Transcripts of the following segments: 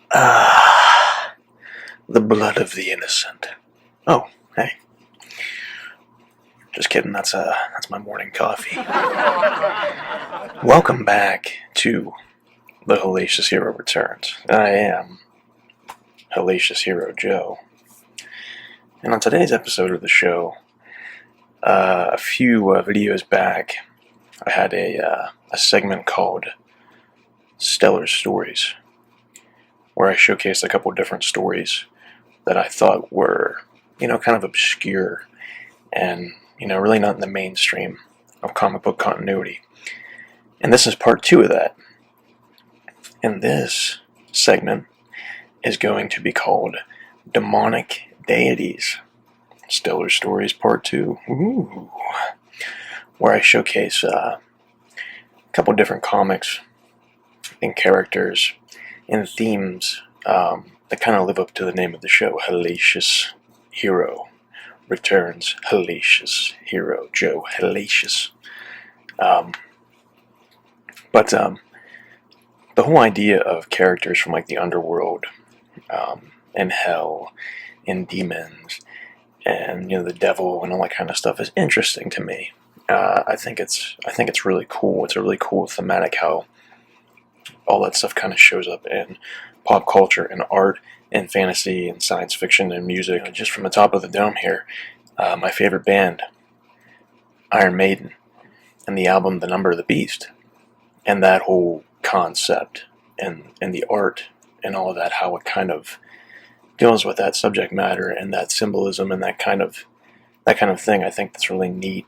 Ah, the blood of the innocent. Oh, hey. Just kidding, that's my morning coffee. Welcome back to the Hellacious Hero Returns. I am Hellacious Hero Joe. And on today's episode of the show, a few videos back, I had a segment called Stellar Stories, where I showcased a couple different stories that I thought were, kind of obscure and, really not in the mainstream of comic book continuity. And this is part 2 of that. And this segment is going to be called Demonic Deities. Stellar Stories Part 2. Ooh. Where I showcase a couple different comics and characters and themes that kind of live up to the name of the show, Hellacious Hero Returns. Hellacious Hero Joe Hellacious. But the whole idea of characters from like the underworld and hell and demons and the devil and all that kind of stuff is interesting to me. I think it's really cool. It's a really cool thematic how all that stuff kind of shows up in pop culture and art and fantasy and science fiction and music. Just from the top of the dome here, my favorite band, Iron Maiden, and the album The Number of the Beast, and that whole concept and the art and all of that, how it kind of deals with that subject matter and that symbolism and that kind of thing. I think that's really neat.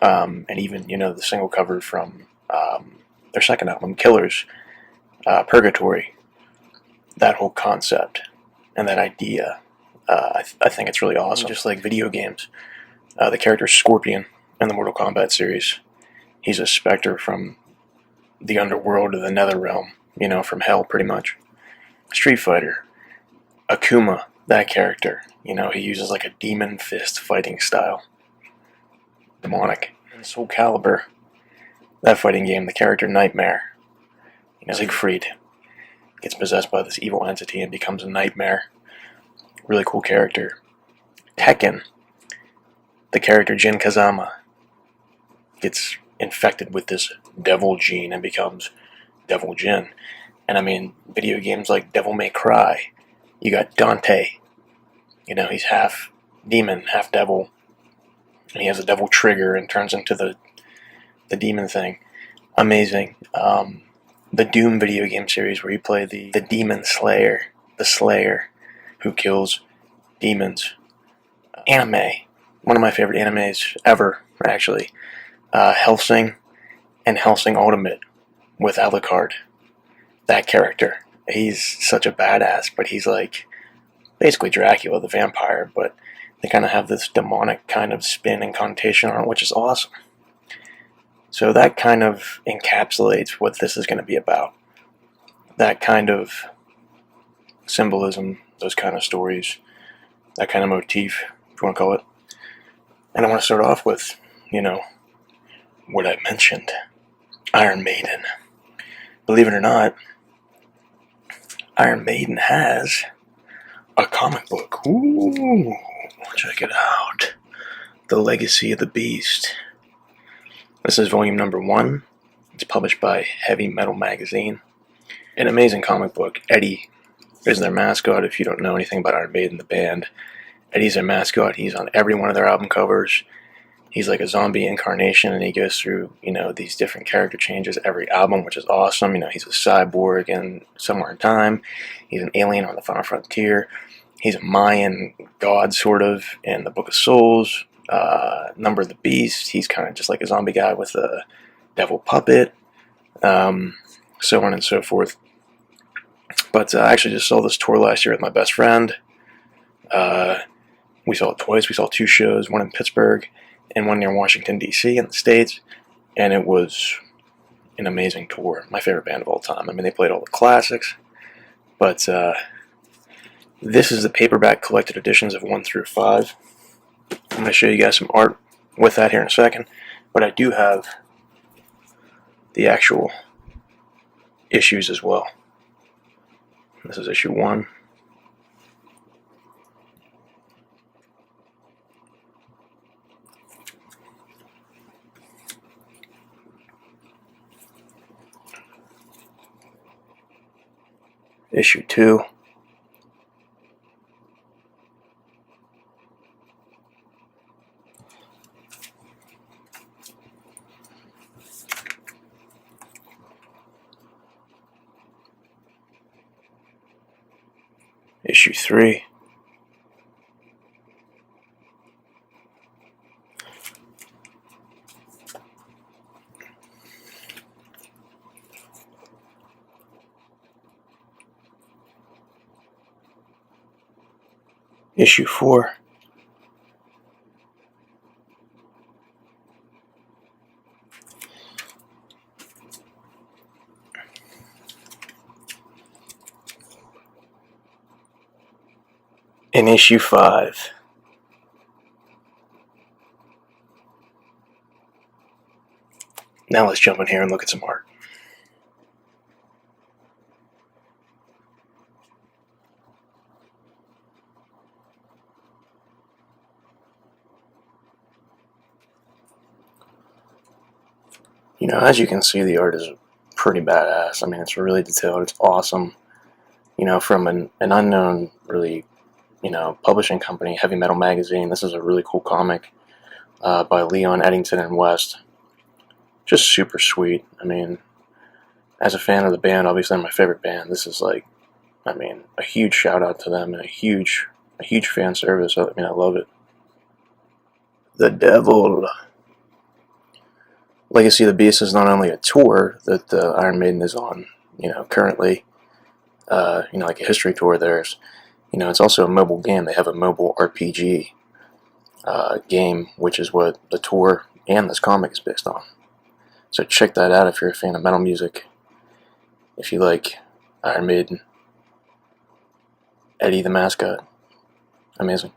And even the single cover from their second album, Killers, Purgatory, that whole concept and that idea, I think it's really awesome. Just like video games, the character Scorpion in the Mortal Kombat series, he's a specter from the underworld of the nether realm, from hell pretty much. Street Fighter, Akuma, that character, he uses like a demon fist fighting style. Demonic. And Soul Calibur, that fighting game, the character Nightmare, Siegfried gets possessed by this evil entity and becomes a nightmare. Really cool character. Tekken, the character Jin Kazama gets infected with this devil gene and becomes Devil Jin. And I mean, video games like Devil May Cry, you got Dante, he's half demon, half devil, and he has a devil trigger and turns into the demon thing. Amazing. The Doom video game series where you play the demon slayer, the slayer who kills demons. Anime, one of my favorite animes ever, actually. Hellsing and Hellsing Ultimate with Alucard. That character, he's such a badass, but he's like basically Dracula the vampire, but they kind of have this demonic kind of spin and connotation on it, which is awesome. So that kind of encapsulates what this is going to be about. That kind of symbolism, those kind of stories, that kind of motif, if you want to call it. And I want to start off with, what I mentioned, Iron Maiden. Believe it or not, Iron Maiden has a comic book. Ooh, check it out. The Legacy of the Beast. This is volume number 1. It's published by Heavy Metal Magazine. An amazing comic book. Eddie is their mascot. If you don't know anything about Iron Maiden, the band, Eddie's their mascot. He's on every one of their album covers. He's like a zombie incarnation, and he goes through, these different character changes every album, which is awesome. He's a cyborg in Somewhere in Time. He's an alien on the Final Frontier. He's a Mayan god, sort of, in the Book of Souls. Number of the Beast, he's kind of just like a zombie guy with a devil puppet, so on and so forth. But I actually just saw this tour last year with my best friend. We saw it twice. We saw 2 shows, one in Pittsburgh and one near Washington, D.C. in the States, and it was an amazing tour. My favorite band of all time. I mean, they played all the classics, but this is the paperback collected editions of 1 through 5. I'm going to show you guys some art with that here in a second, but I do have the actual issues as well. This is issue 1. Issue 2. Issue 3. Issue 4. And issue 5. Now let's jump in here and look at some art. You know, as you can see, the art is pretty badass. I mean, it's really detailed. It's awesome. You know, from an unknown, really, you know, publishing company, Heavy Metal Magazine. This is a really cool comic by Leon Eddington and West. Just super sweet. I mean, as a fan of the band, obviously they're my favorite band. This is like, I mean, a huge shout out to them and a huge fan service. I mean, I love it. The Devil. Legacy of the Beast is not only a tour that Iron Maiden is on, you know, currently, you know, like a history tour. There's, you know, it's also a mobile game. They have a mobile RPG game, which is what the tour and this comic is based on. So check that out if you're a fan of metal music. If you like Iron Maiden, Eddie the mascot, amazing.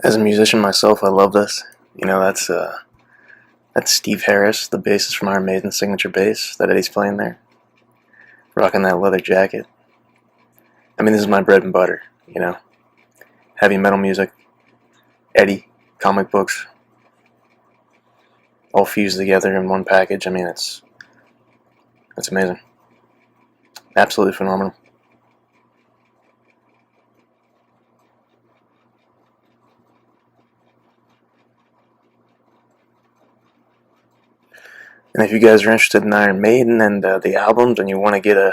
As a musician myself, I love this. You know, that's Steve Harris, the bassist from Iron Maiden's signature bass that Eddie's playing there. Rocking that leather jacket. I mean, this is my bread and butter, you know. Heavy metal music, Eddie, comic books, all fused together in one package. I mean, it's amazing. Absolutely phenomenal. And if you guys are interested in Iron Maiden and the albums and you want to get a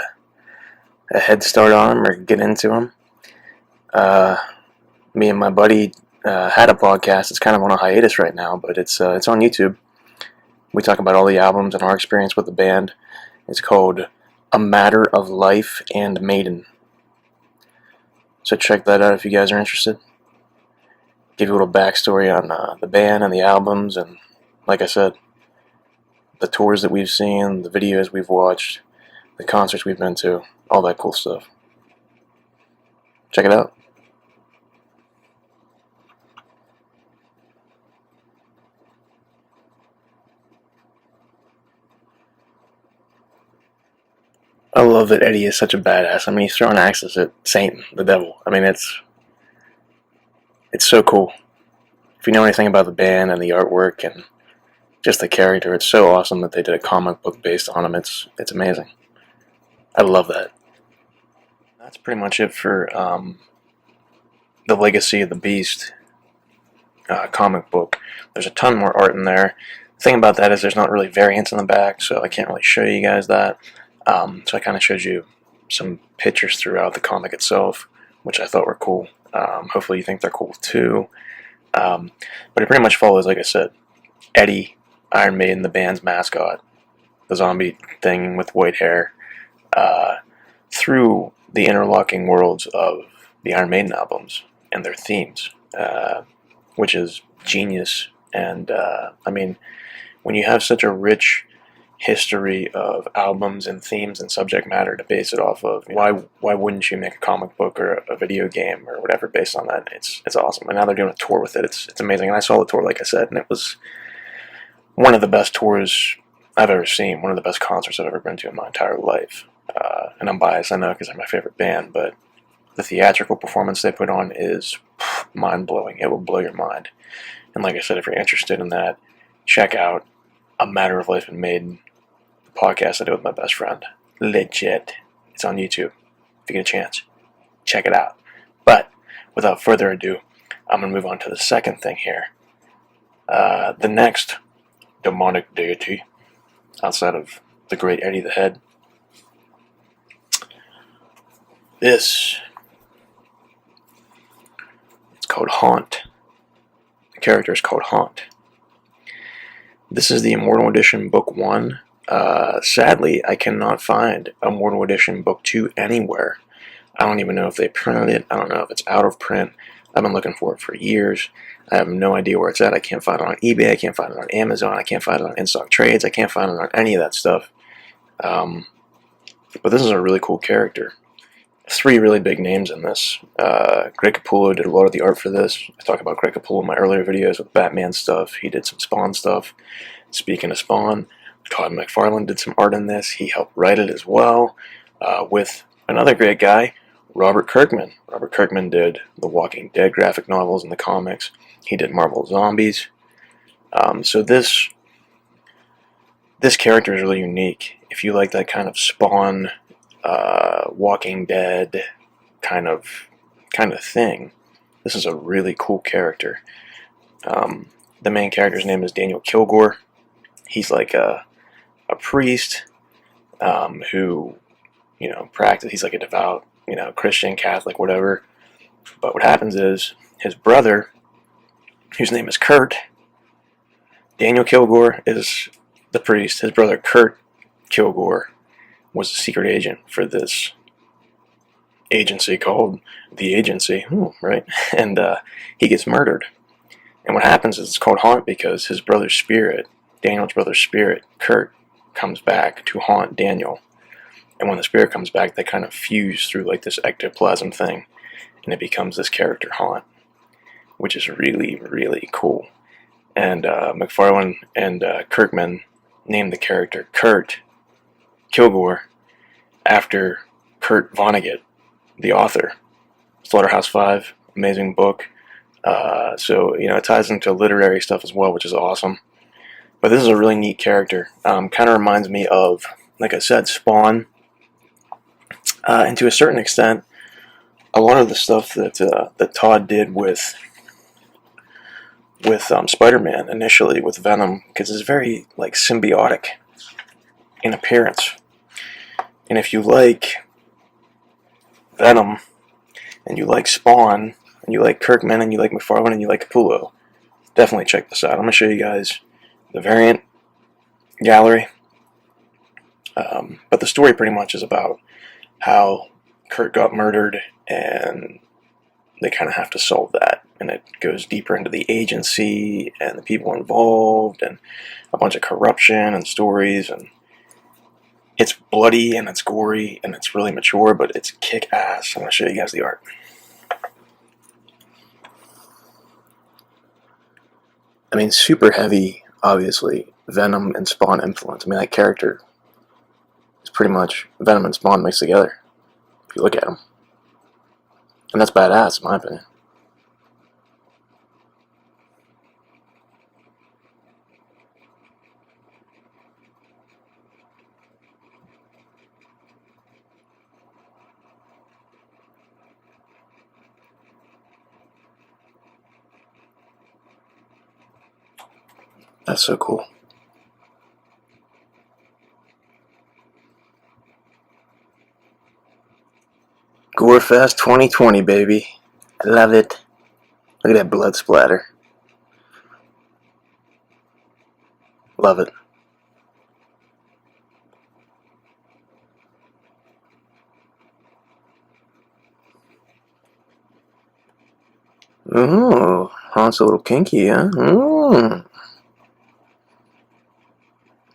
head start on them or get into them, me and my buddy had a podcast. It's kind of on a hiatus right now, but it's on YouTube. We talk about all the albums and our experience with the band. It's called A Matter of Life and Maiden. So check that out if you guys are interested. Give you a little backstory on the band and the albums, and like I said, the tours that we've seen, the videos we've watched, the concerts we've been to, all that cool stuff. Check it out. I love that Eddie is such a badass. I mean, he's throwing axes at Satan, the devil. I mean, it's so cool. If you know anything about the band and the artwork and just the character, it's so awesome that they did a comic book based on him. It's amazing. I love that. That's pretty much it for the Legacy of the Beast comic book. There's a ton more art in there. The thing about that is there's not really variants in the back, so I can't really show you guys that. So I kind of showed you some pictures throughout the comic itself, which I thought were cool. Hopefully you think they're cool too. But it pretty much follows, like I said, Eddie, Iron Maiden, the band's mascot, the zombie thing with white hair, through the interlocking worlds of the Iron Maiden albums and their themes, which is genius. And I mean, when you have such a rich history of albums and themes and subject matter to base it off of. Why wouldn't you make a comic book or a video game or whatever based on that? It's awesome. And now they're doing a tour with it. It's amazing. And I saw the tour, like I said, and it was one of the best tours I've ever seen. One of the best concerts I've ever been to in my entire life. And I'm biased, I know, because they're my favorite band, but the theatrical performance they put on is mind-blowing. It will blow your mind. And like I said, if you're interested in that, check out A Matter of Life in Maiden, the podcast I did with my best friend. Legit. It's on YouTube. If you get a chance, check it out. But without further ado, I'm going to move on to the second thing here. The next demonic deity, outside of the great Eddie the Head, it's called Haunt. The character is called Haunt. This is the Immortal Edition Book 1. Sadly, I cannot find Immortal Edition Book 2 anywhere. I don't even know if they printed it. I don't know if it's out of print. I've been looking for it for years. I have no idea where it's at. I can't find it on eBay. I can't find it on Amazon. I can't find it on In-Stock Trades. I can't find it on any of that stuff. But this is a really cool character. 3 really big names in this. Greg Capullo did a lot of the art for this. I talk about Greg Capullo in my earlier videos with Batman stuff. He did some Spawn stuff. Speaking of Spawn, Todd McFarlane did some art in this. He helped write it as well, with another great guy, Robert Kirkman. Robert Kirkman did the Walking Dead graphic novels and the comics. He did Marvel Zombies. So this character is really unique. If you like that kind of Spawn, Walking Dead kind of thing, this is a really cool character. The main character's name is Daniel Kilgore. He's like a priest who, he's like a devout, Christian, Catholic, whatever. But what happens is his brother, whose name is Kurt, Daniel Kilgore is the priest. His brother Kurt Kilgore was a secret agent for this agency called the Agency, right? And he gets murdered. And what happens is it's called Haunt because his brother's spirit, Daniel's brother's spirit, Kurt, comes back to haunt Daniel. And when the spirit comes back, they kind of fuse through like this ectoplasm thing, and it becomes this character Haunt, which is really, really cool. And McFarlane and Kirkman named the character Kurt Kilgore after Kurt Vonnegut, the author. Slaughterhouse-Five, amazing book. So, it ties into literary stuff as well, which is awesome. But this is a really neat character. Kind of reminds me of, like I said, Spawn. And to a certain extent, a lot of the stuff that Todd did with Spider-Man initially, with Venom, because it's very like symbiotic in appearance. And if you like Venom, and you like Spawn, and you like Kirkman, and you like McFarlane, and you like Capullo, definitely check this out. I'm going to show you guys the variant gallery. But the story pretty much is about how Kurt got murdered, and they kind of have to solve that. And it goes deeper into the agency and the people involved and a bunch of corruption and stories. And it's bloody and it's gory and it's really mature, but it's kick-ass. I'm going to show you guys the art. I mean, super heavy, obviously, Venom and Spawn influence. I mean, that character is pretty much Venom and Spawn mixed together, if you look at them. And that's badass, in my opinion. That's so cool. Gorefest 2020, baby. I love it. Look at that blood splatter. Love it. Ooh, Haunt's a little kinky, huh?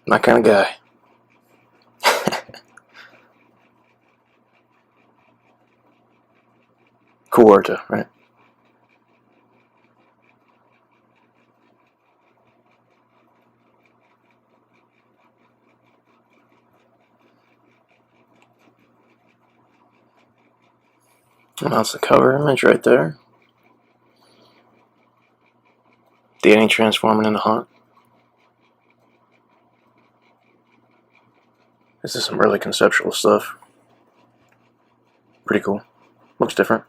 My kind of guy. Cool art too, right? And that's the cover image right there. Danny transforming into Haunt. This is some really conceptual stuff. Pretty cool. Looks different.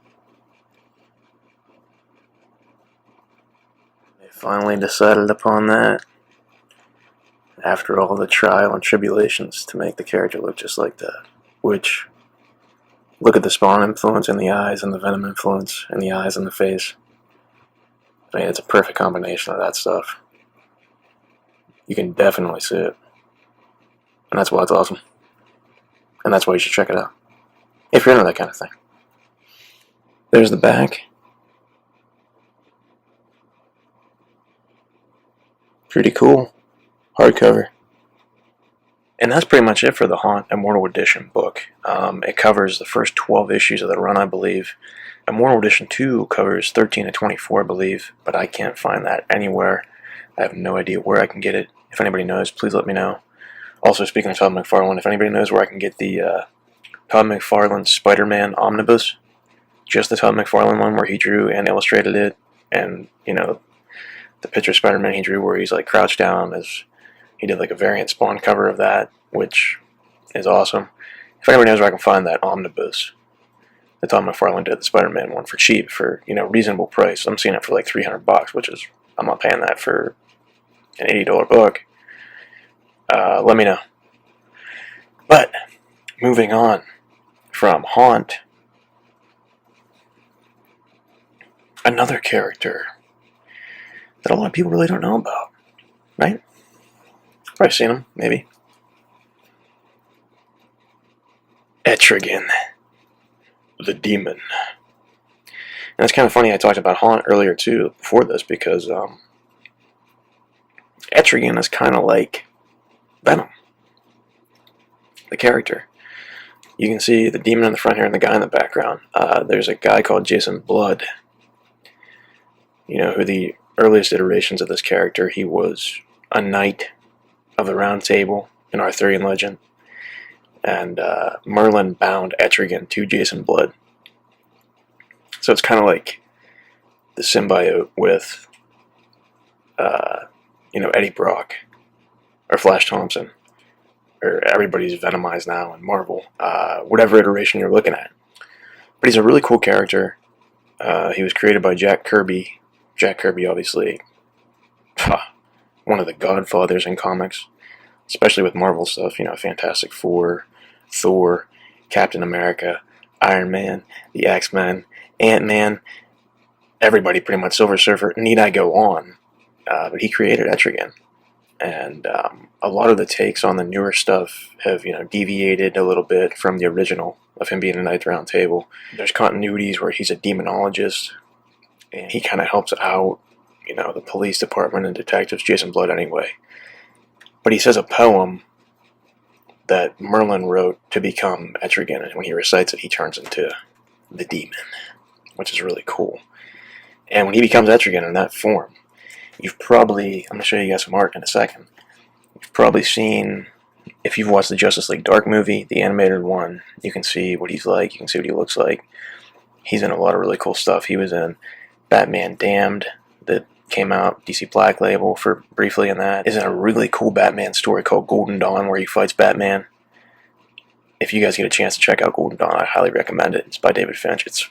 They finally decided upon that after all the trial and tribulations to make the character look just like that. Which, look at the Spawn influence in the eyes and the Venom influence in the eyes and the face. I mean, it's a perfect combination of that stuff. You can definitely see it. And that's why it's awesome. And that's why you should check it out. If you're into that kind of thing. There's the back. Pretty cool. Hardcover. And that's pretty much it for the Haunt Immortal Edition book. It covers the first 12 issues of the run, I believe. Immortal Edition 2 covers 13 to 24, I believe, but I can't find that anywhere. I have no idea where I can get it. If anybody knows, please let me know. Also, speaking of Todd McFarlane, if anybody knows where I can get the Todd McFarlane Spider-Man Omnibus, just the Todd McFarlane one where he drew and illustrated it, and, you know, the picture of Spider-Man he drew where he's like crouched down, as he did like a variant Spawn cover of that, which is awesome. If anybody knows where I can find that omnibus, the Todd McFarlane did the Spider-Man one for cheap, for, you know, reasonable price. I'm seeing it for like $300, which is, I'm not paying that for an $80 book. Let me know. But moving on from Haunt, another character that a lot of people really don't know about, right? Probably seen him, maybe. Etregan the Demon. And it's kind of funny, I talked about Haunt earlier too, before this, because Etregan is kind of like Venom, the character. You can see the demon in the front here and the guy in the background. There's a guy called Jason Blood. You know, who the earliest iterations of this character, he was a knight of the Round Table in Arthurian legend. And Merlin bound Etregan to Jason Blood. So it's kind of like the symbiote with, you know, Eddie Brock or Flash Thompson, or everybody's Venomized now in Marvel, whatever iteration you're looking at. But he's a really cool character. He was created by Jack Kirby. Jack Kirby, obviously, one of the godfathers in comics, especially with Marvel stuff. You know, Fantastic Four, Thor, Captain America, Iron Man, the X-Men, Ant-Man, everybody pretty much, Silver Surfer. Need I go on? But he created Etregan. And a lot of the takes on the newer stuff have, you know, deviated a little bit from the original of him being a Knight of the Round Table. There's continuities where he's a demonologist, and he kind of helps out, you know, the police department and detectives, Jason Blood anyway. But he says a poem that Merlin wrote to become Etregan, and when he recites it, he turns into the demon, which is really cool. And when he becomes Etregan in that form, you've probably, I'm going to show you guys some art in a second, you've probably seen, if you've watched the Justice League Dark movie, the animated one, you can see what he's like, you can see what he looks like. He's in a lot of really cool stuff. He was in Batman Damned, that came out, DC Black Label, for briefly in that. He's in a really cool Batman story called Golden Dawn, where he fights Batman. If you guys get a chance to check out Golden Dawn, I highly recommend it. It's by David Finch. It's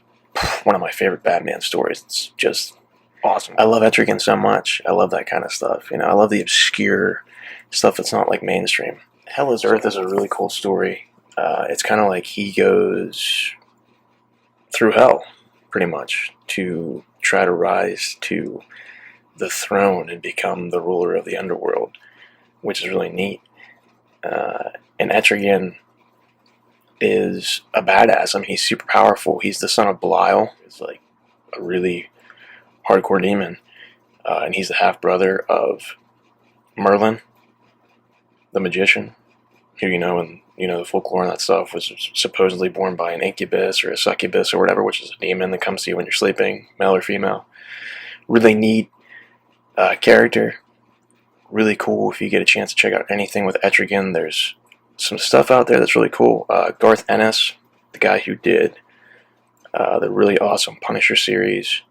one of my favorite Batman stories. It's just awesome. I love Etregan so much. I love that kind of stuff. You know, I love the obscure stuff that's not like mainstream. Hell is Earth is a really cool story. It's kind of like he goes through hell, pretty much, to try to rise to the throne and become the ruler of the underworld, which is really neat. And Etregan is a badass. I mean, he's super powerful. He's the son of Belial. He's like a really hardcore demon. And he's the half-brother of Merlin, the magician, who, you know, in the folklore and that stuff, was supposedly born by an incubus or a succubus or whatever, which is a demon that comes to you when you're sleeping, male or female. Really neat character. Really cool if you get a chance to check out anything with Etregan. There's some stuff out there that's really cool. Garth Ennis, the guy who did the really awesome Punisher series,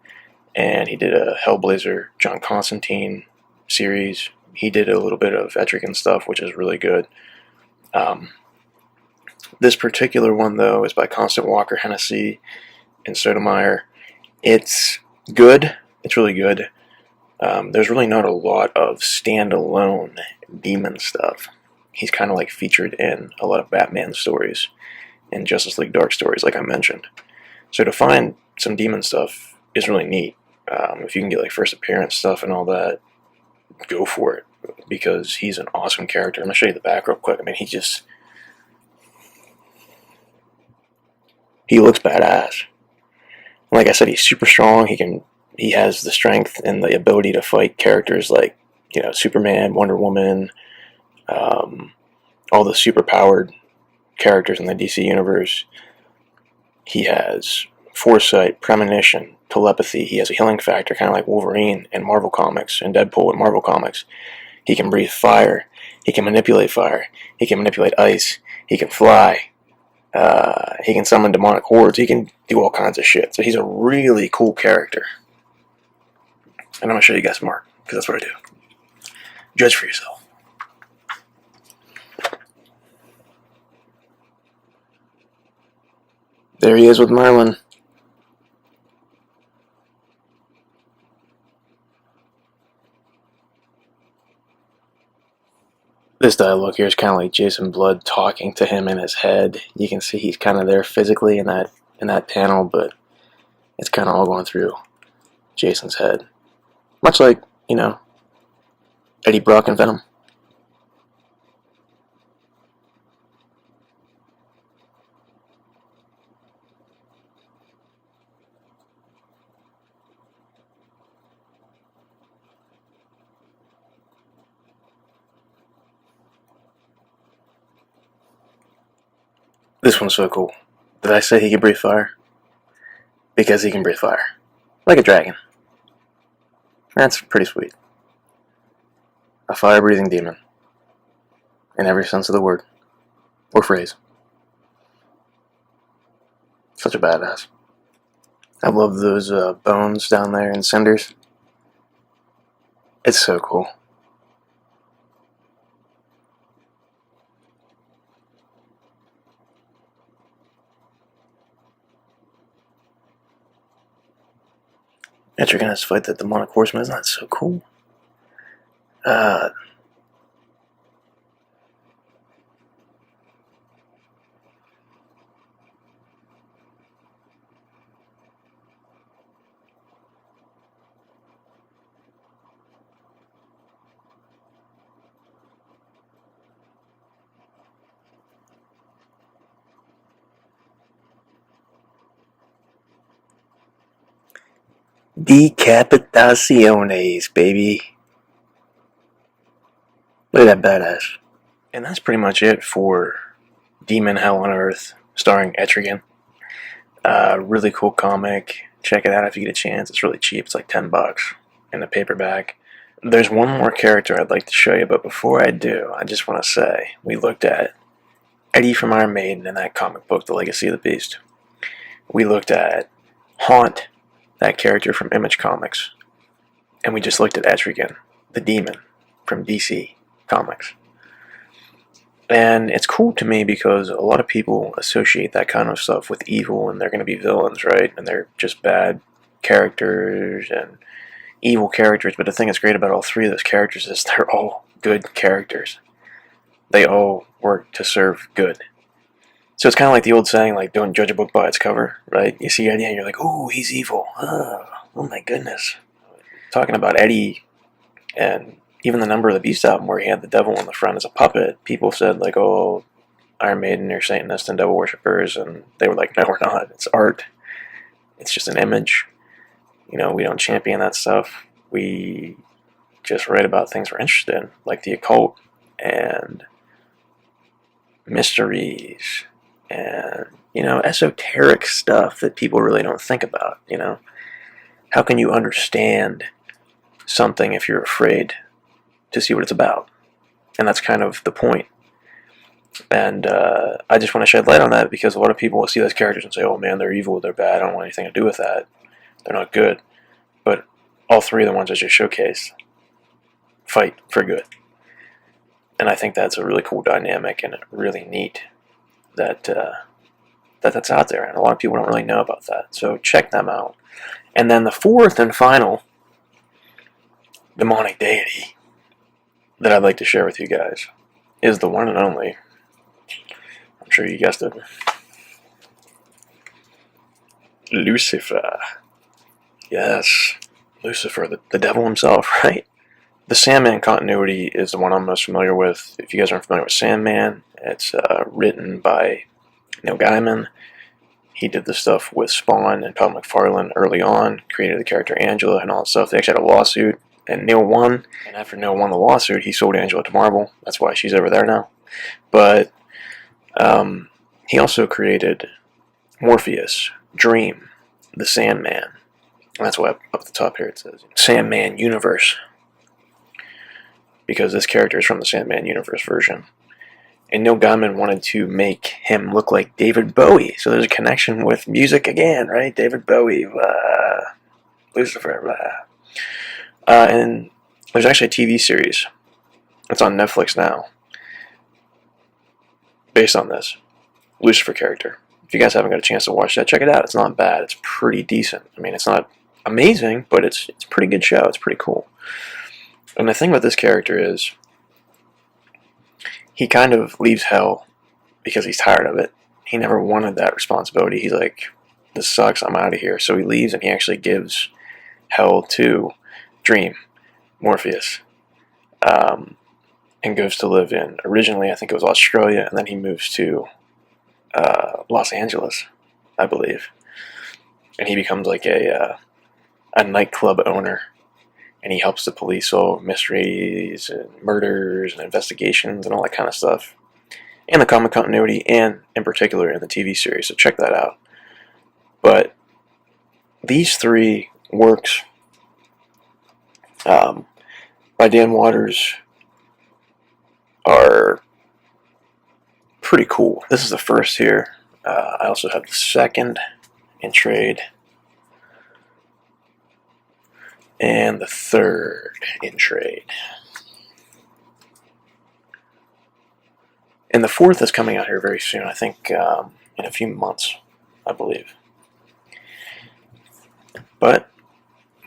and he did a Hellblazer John Constantine series. He did a little bit of Etregan stuff, which is really good. This particular one, though, is by Constant Walker Hennessy and Sotomayor. It's good. It's really good. There's really not a lot of standalone demon stuff. He's kind of like featured in a lot of Batman stories and Justice League Dark stories, like I mentioned. So to find some demon stuff is really neat. If you can get like first appearance stuff and all that, go for it, because he's an awesome character. I'm going to show you the back real quick. I mean, he looks badass. Like I said, he's super strong. He has the strength and the ability to fight characters like, Superman, Wonder Woman, all the super-powered characters in the DC universe. He has foresight, premonition, telepathy. He has a healing factor, kind of like Wolverine in Marvel Comics and Deadpool in Marvel Comics. He can breathe fire. He can manipulate fire. He can manipulate ice. He can fly. He can summon demonic hordes. He can do all kinds of shit. So he's a really cool character. And I'm going to show you guys more, because that's what I do. Judge for yourself. There he is with Merlin. This dialogue here is kind of like Jason Blood talking to him in his head. You can see he's kind of there physically in that panel, but it's kind of all going through Jason's head. Much like, Eddie Brock and Venom. This one's so cool. Did I say he can breathe fire? Because he can breathe fire. Like a dragon. That's pretty sweet. A fire-breathing demon. In every sense of the word. Or phrase. Such a badass. I love those bones down there and cinders. It's so cool. Etrugan has to fight the demonic horseman. Isn't that so cool? Decapitaciones, baby. Look at that badass. And that's pretty much it for Demon Hell on Earth, starring Etrugan. Really cool comic. Check it out if you get a chance. It's really cheap. It's like $10 in the paperback. There's one more character I'd like to show you, but before I do, I just want to say we looked at Eddie from Iron Maiden in that comic book, The Legacy of the Beast. We looked at Haunt, that character from Image Comics. And we just looked at Etregan, the Demon, from DC Comics. And it's cool to me because a lot of people associate that kind of stuff with evil, and they're going to be villains, right? And they're just bad characters and evil characters. But the thing that's great about all three of those characters is they're all good characters. They all work to serve good. So it's kind of like the old saying, like, don't judge a book by its cover, right? You see Eddie and you're like, oh, he's evil. Oh my goodness. Talking about Eddie and even the Number of the Beast album where he had the devil on the front as a puppet, people said, like, oh, Iron Maiden are Satanists and devil worshippers, and they were like, no, we're not. It's art. It's just an image. We don't champion that stuff. We just write about things we're interested in, like the occult and mysteries and, you know, esoteric stuff that people really don't think about, you know. How can you understand something if you're afraid to see what it's about? And that's kind of the point. And I just want to shed light on that because a lot of people will see those characters and say, oh man, they're evil, they're bad, I don't want anything to do with that, they're not good. But all three of the ones I just showcased fight for good. And I think that's a really cool dynamic and really neat that that's out there. And a lot of people don't really know about that. So check them out. And then the fourth and final demonic deity that I'd like to share with you guys is the one and only, I'm sure you guessed it, Lucifer. Yes, Lucifer, the devil himself, right? The Sandman continuity is the one I'm most familiar with. If you guys aren't familiar with Sandman, it's written by Neil Gaiman. He did the stuff with Spawn and Todd McFarlane early on, created the character Angela and all that stuff. They actually had a lawsuit, and Neil won. And after Neil won the lawsuit, he sold Angela to Marvel. That's why she's over there now. But he also created Morpheus, Dream, the Sandman. And that's why up at the top here it says Sandman Universe, because this character is from the Sandman Universe version. And Neil Gaiman wanted to make him look like David Bowie. So there's a connection with music again, right? David Bowie, Lucifer, and there's actually a TV series. It's on Netflix now, based on this Lucifer character. If you guys haven't got a chance to watch that, check it out. It's not bad. It's pretty decent. I mean, it's not amazing, but it's a pretty good show. It's pretty cool. And the thing with this character is, he kind of leaves hell because he's tired of it. He never wanted that responsibility. He's like, this sucks, I'm out of here. So he leaves and he actually gives hell to Dream, Morpheus, and goes to live in, originally I think it was Australia, and then he moves to Los Angeles, I believe. And he becomes like a nightclub owner. And he helps the police solve mysteries and murders and investigations and all that kind of stuff. And the comic continuity, and in particular in the TV series, so check that out. But these three works by Dan Waters are pretty cool. This is the first here. I also have the second in trade. And the third in trade. And the fourth is coming out here very soon, I think in a few months, I believe. But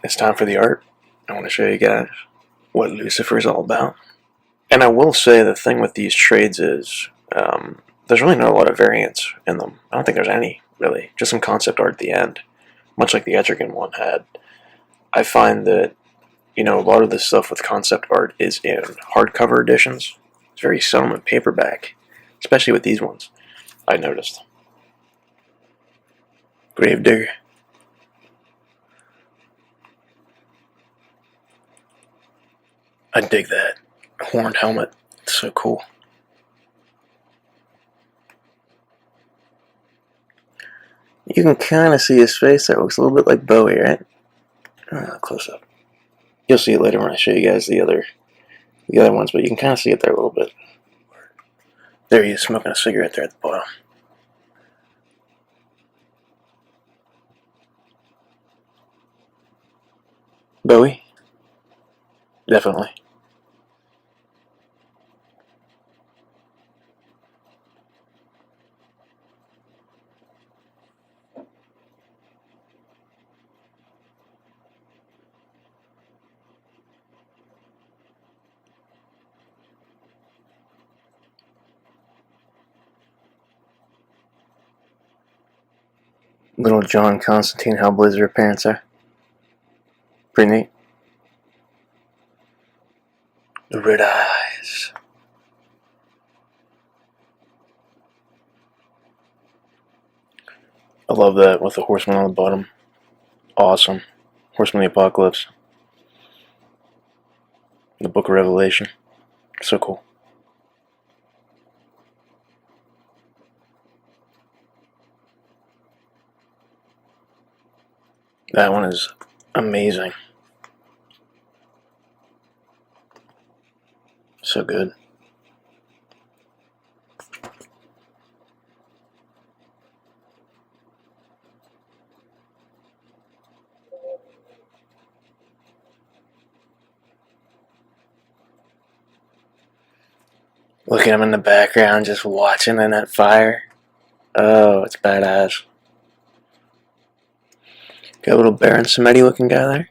it's time for the art. I want to show you guys what Lucifer is all about. And I will say the thing with these trades is there's really not a lot of variants in them. I don't think there's any, really. Just some concept art at the end, much like the Etregan one had. I find that, you know, a lot of this stuff with concept art is in hardcover editions. It's very seldom in paperback, especially with these ones, I noticed. Gravedigger. I dig that horned helmet. It's so cool. You can kind of see his face there. It looks a little bit like Bowie, right? Close up. You'll see it later when I show you guys the other ones, but you can kind of see it there a little bit. There he is, smoking a cigarette there at the bottom. Bowie? Definitely. Little John Constantine Hellblazer appearance there. Pretty neat. The red eyes. I love that with the horseman on the bottom. Awesome. Horseman of the Apocalypse. The Book of Revelation. So cool. That one is amazing. So good. Look at him in the background just watching in that fire. Oh, it's badass. Got a little Baron Samedi looking guy there.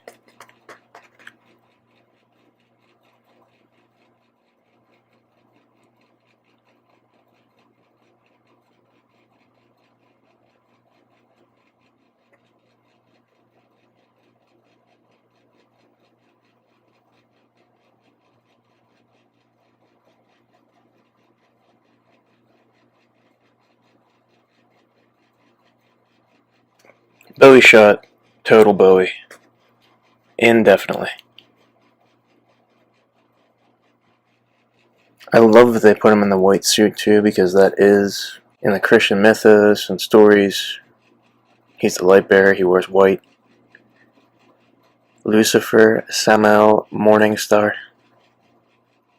Bowie shot. Total Bowie. Indefinitely. I love that they put him in the white suit too, because that is, in the Christian mythos and stories, he's the light bearer, he wears white. Lucifer, Samael, Morning Star.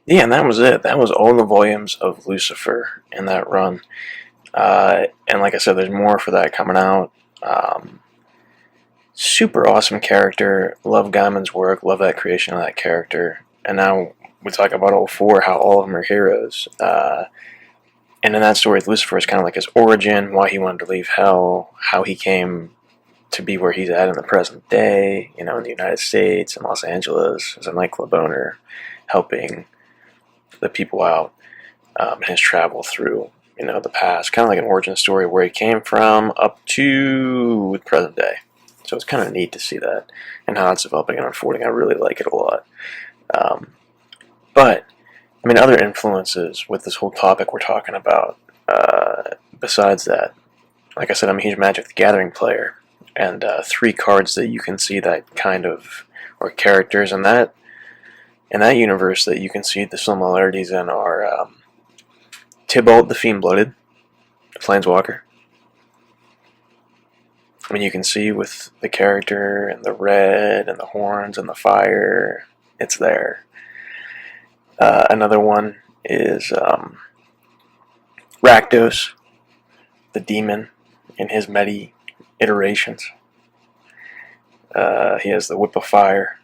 Yeah, and that was it. That was all the volumes of Lucifer in that run. And like I said, there's more for that coming out. Super awesome character. Love Gaiman's work. Love that creation of that character. And now we talk about all four, how all of them are heroes. And in that story, Lucifer is kind of like his origin, why he wanted to leave hell, how he came to be where he's at in the present day, in the United States, in Los Angeles, as a nightclub owner, helping the people out, in his travel through, the past. Kind of like an origin story where he came from up to the present day. So it's kind of neat to see that and how it's developing and unfolding. I really like it a lot. But other influences with this whole topic we're talking about, besides that, like I said, I'm a huge Magic the Gathering player, and 3 cards that you can see that kind of, or characters in that universe that you can see the similarities in are Tybalt the Fiend-Blooded, Planeswalker. You can see with the character and the red and the horns and the fire, it's there. Another one is Rakdos, the demon, in his many iterations. He has the Whip of Fire,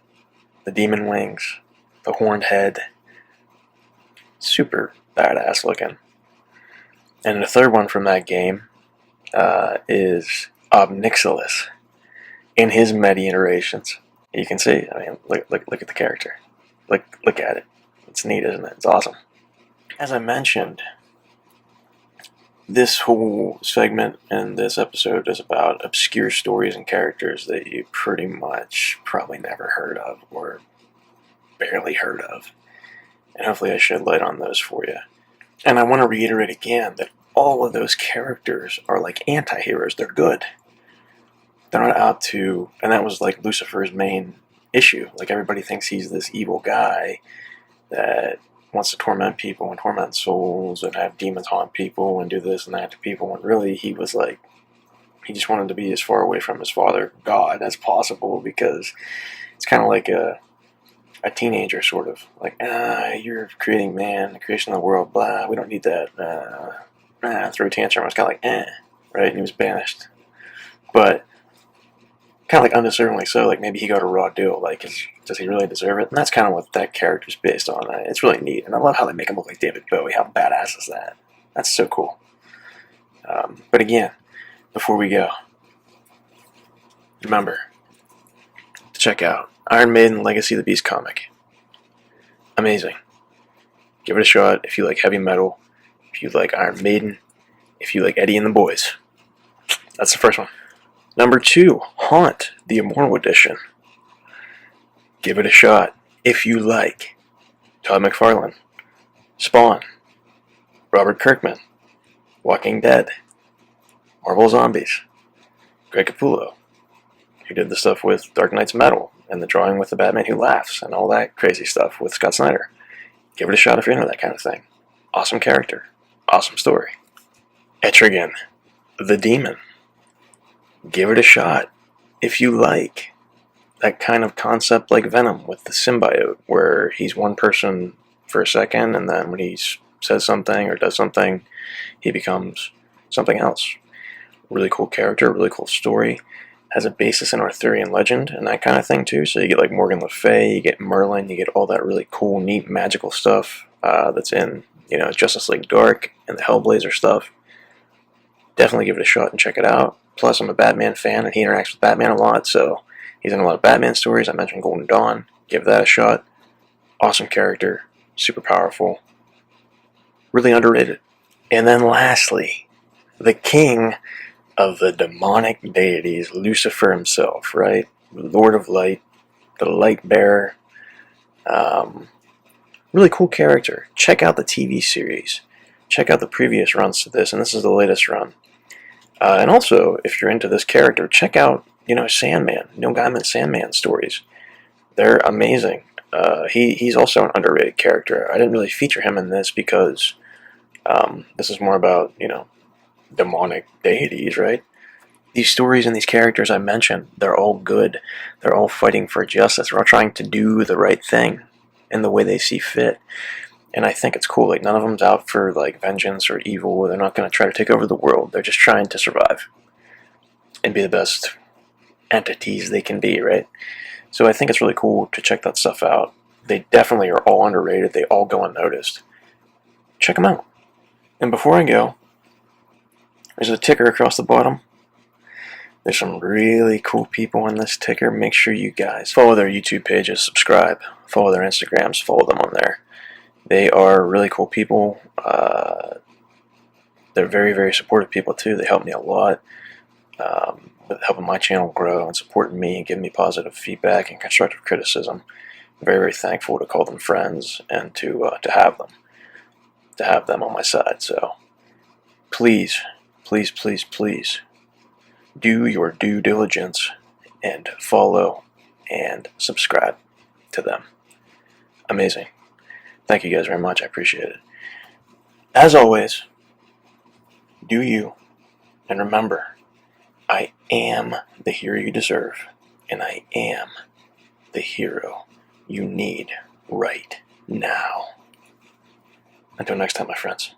the demon wings, the horned head. Super badass looking. And the third one from that game is Obnixilis in his many iterations. You can see, look at the character. Look at it. It's neat, isn't it? It's awesome. As I mentioned, this whole segment and this episode is about obscure stories and characters that you pretty much probably never heard of or barely heard of. And hopefully I shed light on those for you. And I want to reiterate again that all of those characters are like anti-heroes. They're good. They're not out to... And that was like Lucifer's main issue. Like, everybody thinks he's this evil guy that wants to torment people and torment souls and have demons haunt people and do this and that to people, when really he was like, he just wanted to be as far away from his father, God, as possible, because it's kind of like a teenager, sort of. Like, you're creating man, the creation of the world, blah, we don't need that, throw a tantrum. It's kind of like, right? And he was banished. But kind of like undeservingly so. Like, maybe he got a raw deal. Like, does he really deserve it? And that's kind of what that character's based on. It's really neat, and I love how they make him look like David Bowie. How badass is that? That's so cool. But again, before we go, remember to check out Iron Maiden Legacy of the Beast comic. Amazing. Give it a shot if you like heavy metal, if you like Iron Maiden, if you like Eddie and the Boys. That's the first one. Number 2, Haunt, the Immortal Edition. Give it a shot if you like Todd McFarlane, Spawn, Robert Kirkman, Walking Dead, Marvel Zombies, Greg Capullo, who did the stuff with Dark Knight's Metal and the drawing with the Batman Who Laughs and all that crazy stuff with Scott Snyder. Give it a shot if you're into that kind of thing. Awesome character. Awesome story. Etregan the Demon. Give it a shot if you like that kind of concept like Venom with the symbiote, where he's one person for a second, and then when he says something or does something, he becomes something else. Really cool character, really cool story. Has a basis in Arthurian legend and that kind of thing too. So you get like Morgan Le Fay, you get Merlin, you get all that really cool, neat, magical stuff that's in Justice League Dark and the Hellblazer stuff. Definitely give it a shot and check it out. Plus, I'm a Batman fan, and he interacts with Batman a lot, so he's in a lot of Batman stories. I mentioned Golden Dawn. Give that a shot. Awesome character, super powerful, really underrated. And then lastly, the king of the demonic deities, Lucifer himself, right? Lord of Light, the light bearer. Really cool character. Check out the TV series. Check out the previous runs to this, and this is the latest run. And also, if you're into this character, check out, Sandman, Neil Gaiman's Sandman stories. They're amazing. He's also an underrated character. I didn't really feature him in this because this is more about, demonic deities, right? These stories and these characters I mentioned, they're all good. They're all fighting for justice. They're all trying to do the right thing in the way they see fit. And I think it's cool. Like, none of them's out for like vengeance or evil. They're not going to try to take over the world. They're just trying to survive and be the best entities they can be, right? So I think it's really cool to check that stuff out. They definitely are all underrated. They all go unnoticed. Check them out. And before I go, there's a ticker across the bottom. There's some really cool people on this ticker. Make sure you guys follow their YouTube pages, subscribe, follow their Instagrams, follow them on there. They are really cool people. They're very, very supportive people too. They help me a lot with helping my channel grow and supporting me and giving me positive feedback and constructive criticism. I'm very, very thankful to call them friends and to have them on my side. So please, please, please, please do your due diligence and follow and subscribe to them. Amazing. Thank you guys very much. I appreciate it. As always, do you, and remember, I am the hero you deserve, and I am the hero you need right now. Until next time, my friends.